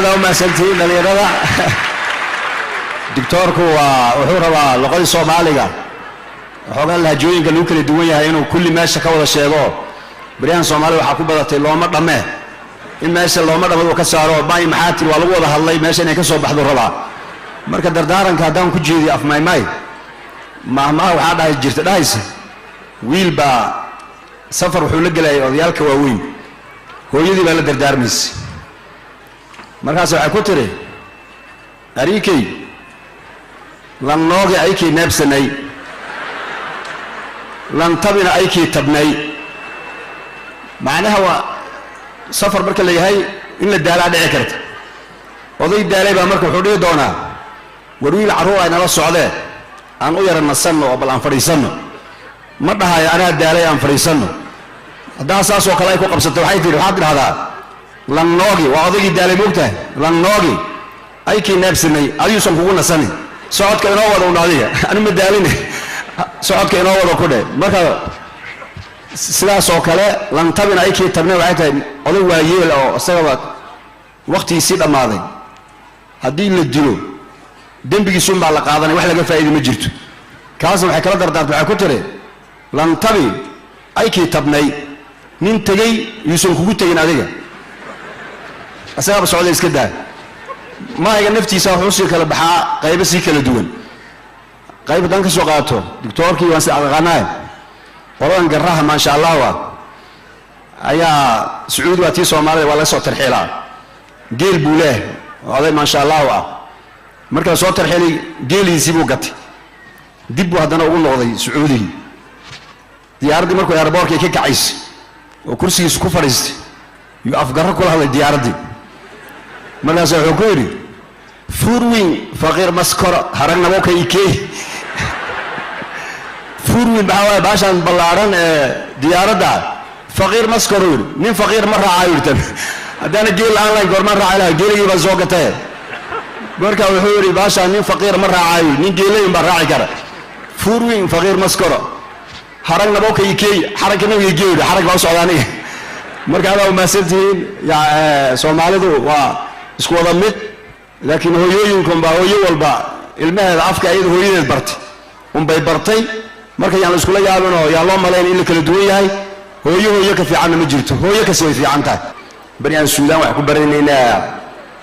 هذا وما سنتين لليرضى دكتوركو وحورة لغة الصومالية وحقا لها جوين قالوا كل الدنيا إنه كل ما شكوا الشيء بريان صومالي وحكوا بدأت الله مرة ما إن ما يصير الله مرة بدو كسروا باي محاتي والله وضح الله ما يصير يكسر بحضر الربع مركز دردارن كهدان كجيدي أف ماي ما وحدا الجرت دايس ويل با سفر وحول لقى وديالك وين هو يدي بلا دردار مس مركز عكوتري أريكي لن نوجي أيكي نفسني لن تبنا أيكي تبني معناها هو سفر بركة اللي هاي إن الدالة عكرت وضي الدالة بأمرك حرية دونا وروي العروة أنا الصعداء أن أير النسن وبل أنفريسن مرة هاي أنا الدالة أنفريسن ده أساس وكلايكو قبضة الحياة في الحاضر هذا لن نوجي وأضي الدالة مكته لن نوجي أيكي نفسني أيوسم كونا سني صعد كينوّد وناديه أنا مداليني صعد كينوّد وكده مرة سلاس وكلاء لن تبنا أيكي تبني وعيته أولو وايل أو سبب وقت يصير ماضي هدين للدلو دين بيجي سوم على قاعدة واحد لقى فايدة مجرته كاسم حكلا دردات بعكوتره لن تبي أيكي تبني من تجي يسوم كوكو يناديه أسبب السعودية إسكده ما هي نفتي سافوسي كلا بحاء قيب سيكل دول قيب دانك سوقاته دكتور كي واسع الغناء وران جراها ما شاء الله أيا سعود واتي سومالي ولا صوت الحيلة جيل بوله هذا ما شاء الله مركز صوت الحيلة جيل يسيبه قتي دب هذا أنا أقول له سعودي ديار دي مركز ياربور كي كعيس وكرسي سكوفرست يأفقر كل هذا الديار دي مركز حكوري فوروين فقير مسكر هرنا موك يكي فوروين بحواي باشان بلارن ديار ده فقير مسكرون من فقير مرة عايرتن هذانا جيل آنلاين قر مرة على جيلي بزوجته مركز حكوري باشان من فقير مرة عاير من جيلي مرة عاير فوروين فقير مسكر هرنا موك يكي حركة نو يجيو حركة بسعودانية مركز هذا ما سنتين يا سومالي دو isku wada mid laakiin hooyooyinkan baa hooyo walba ilmaheeda afka ayadu hooyadeed bartay bay bartay marka yaan isku la yaabano yaa loo maleyn in la kala duwan yahay hooyo ka fiican ma jirto hooyo ka soo fiican tahay bari aan Suudaan wax ku baranaynaa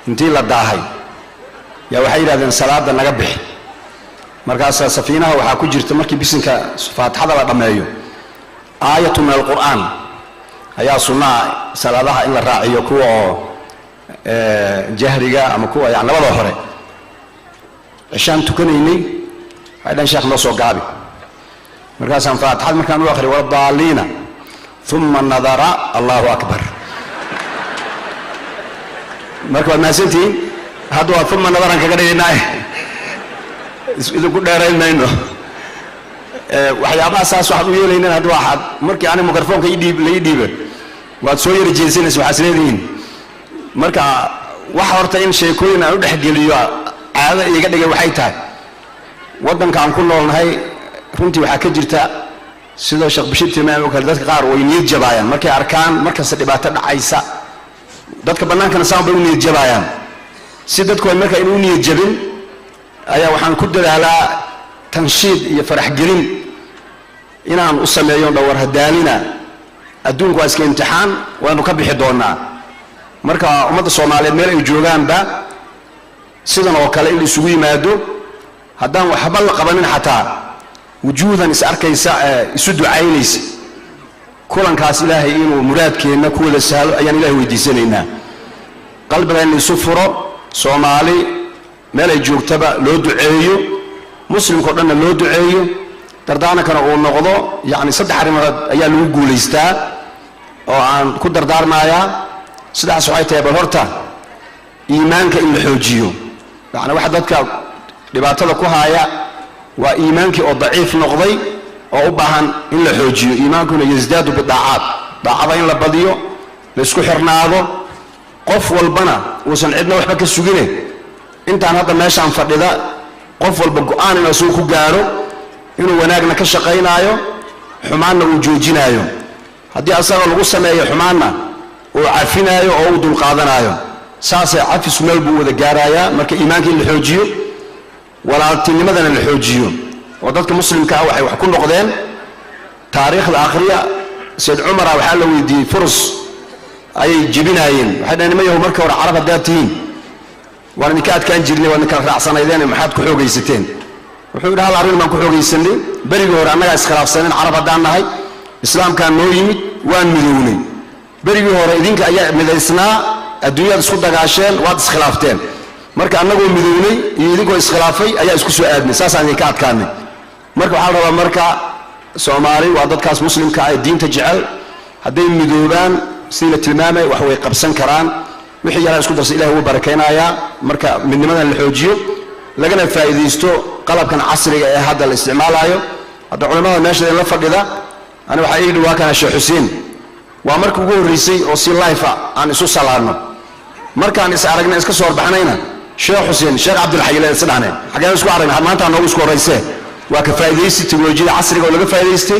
intii la daahay yaa waxay yiraahdeen salaada naga bixi markaas safiinaha waxa ku jirta markii bisinka faatixada la dhameeyo aayatu min alquran ayaa sunnah salaadaha in la raaciyo kuwa جهرية أما كوا يعني ولا هري عشان تكونيني هذا شيخ نصو قابي مركز فاتح هذا مكان آخر والضالين ثم النظر الله أكبر مركز ما سنتين هذا ثم النظر أنك قرينا إذا كنا رأينا إنه وحياة أساس واحد ويلين هذا واحد مركز أنا ميكروفون كيديب ليديب وتصوير الجنسين اسمه حسنين marka wax horta in sheekooyin aan u dhaxgeliyo aad iga dhigay waxay tahay wadanka aan ku noolnahay runtii waxa ka jirta sidoo Sheekh Bashir Timaam oo kale dadka qaar way niyad jabayaan markay arkaan markaas dhibaato dhacaysa dadka banaanka saan bay niyad jabayaan si dadku ay marka inuu niyad jabin ayaa waxaan ku dadaalaa tanshiid iyo farax gelin inaan u sameeyo dhawr hadaalina adduunku waa iska imtixaan waanu ka bixi doonaa marka ummadda Soomaaliyeed meel ay joogaan ba sidan oo kale in isugu yimaado haddaan waxba la qabanin xataa wujuudan is arkaysa isu ducaynaysa kulankaas Ilaahay inuu muraadkeena ku wada sahlo ayaan Ilaahay weydiisanaynaa qalbigan isu furo Soomaali meel ay joogtaba loo duceeyo muslimko dhanna loo duceeyo dardaana kana uu noqdo yaani saddex arrimood ayaa lagu guuleystaa oo aan ku dardaarmayaa sidaas waxay tahay horta iimaanka in la xoojiyo yani waxa dadka dhibaatada ku haya waa iimaankii oo daciif noqday oo u baahan in la xoojiyo iimaankuna yasdaadu bidaacad daacada in la badiyo la isku xirnaado qof walbana uusan cidna waxba ka sugine intaan hadda meeshaan fadhida qof walba go'aan inuu soo ku gaaro inuu wanaagna ka shaqeynaayo xumaanna uu joojinaayo haddii asaga lagu sameeyo xumaanna oo cafinayo oo uu dul qaadanayo saasay cafis meel buu wada gaarayaa marka iimaanka in la xoojiyo walaaltinimadana la xoojiyo oo dadka muslimka ah waxay wax ku noqdeen taariikhda akhriya sayd cumar waxaa la weydiiyey furus ayay jebinaayeen waxay dhaheen nimayahu marka hore carab haddaad tihiin waan idinka adkaan jirnay waan idinka raacsanaydeen maxaad ku xoogaysateen wuxuu yidhi hal arrin baan ku xoogaysanay berigii hore annagaa iskhilaafsaneen carab haddaan nahay islaamkaan noo yimid waan midownay berigii hore idinka ayaa midaysnaa adduunyada isku dagaasheen waad iskhilaafteen marka annagoo midownay iyo idinkoo iskhilaafay ayaa isku soo aadnay saasaan idinka adkaanay marka waxaa la rabaa marka soomaali waa dadkaas muslimka ah ee diinta jecel hadday midoobaan sidii la tilmaamay wax way qabsan karaan wixii yaraa isku darsa ilahi wuu barakaynayaa marka midnimadan la xoojiyo lagana faa'iidaysto qalabkan casriga ee hadda la isticmaalayo hadda culimmada meesha la fadhida ani waxaa ii dhawaa kana sheekh xuseen waa markii ugu horreysay oo si life aan isu salaadno markaan is aragnay iska soo horbaxnayna sheekh xuseen sheekh cabdilxayi la isdhahnay xageen isku aragnay maanta noogu isku horeysay waa ka faa'iidaysi teknolojiyada casriga oo laga faa'iidaystay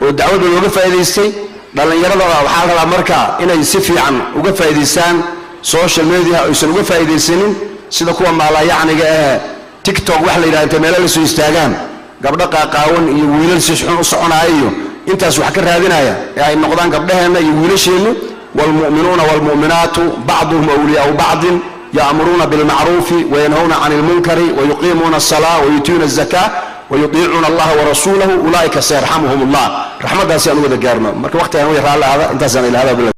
oo dacwada looga faa'iidaystay dhalinyarada waxaa rabaa marka inay si fiican uga faa'iidaystaan social media aysan uga faa'iidaysanin sida kuwa maalayacniga ah TikTok wax la yiraahdo meel la soo istaagaan gabdho qaaqaawan iyo wiilal si xun u soconaayo intaas wax ka raadinaya ay noqdaan gabdhaheena iyo wiilasheenu والمؤمنون والمؤمنات بعضهم أولياء بعض يأمرون بالمعروف وينهون عن المنكر ويقيمون الصلاة ويؤتون الزكاة ويطيعون الله ورسوله أولئك سيرحمهم الله رحمة الله سيئة وقت يعني وقت هذا انتهى إلى هذا